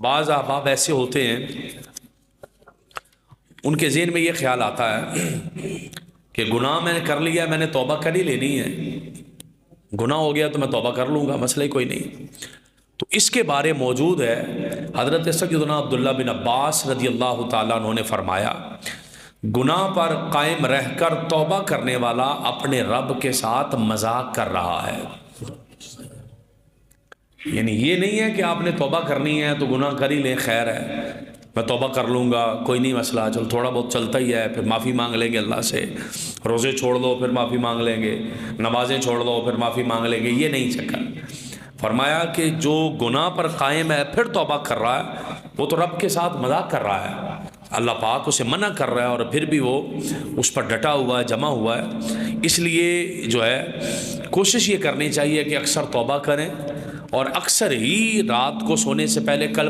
بعض احباب ایسے ہوتے ہیں ان کے ذہن میں یہ خیال آتا ہے کہ گناہ میں نے کر لیا، میں نے توبہ کر ہی لینی ہے، گناہ ہو گیا تو میں توبہ کر لوں گا، مسئلہ ہی کوئی نہیں۔ تو اس کے بارے موجود ہے حضرت سیدنا عبداللہ بن عباس رضی اللہ تعالیٰ عنہ نے فرمایا، گناہ پر قائم رہ کر توبہ کرنے والا اپنے رب کے ساتھ مذاق کر رہا ہے۔ یعنی یہ نہیں ہے کہ آپ نے توبہ کرنی ہے تو گناہ کر ہی لیں، خیر ہے میں توبہ کر لوں گا، کوئی نہیں مسئلہ، چل تھوڑا بہت چلتا ہی ہے، پھر معافی مانگ لیں گے اللہ سے، روزے چھوڑ دو پھر معافی مانگ لیں گے، نمازیں چھوڑ دو پھر معافی مانگ لیں گے، یہ نہیں چکر۔ فرمایا کہ جو گناہ پر قائم ہے پھر توبہ کر رہا ہے وہ تو رب کے ساتھ مذاق کر رہا ہے، اللہ پاک اسے منع کر رہا ہے اور پھر بھی وہ اس پر ڈٹا ہوا ہے، جمع ہوا ہے۔ اس لیے جو ہے کوشش یہ کرنی چاہیے کہ اکثر توبہ کریں، اور اکثر ہی رات کو سونے سے پہلے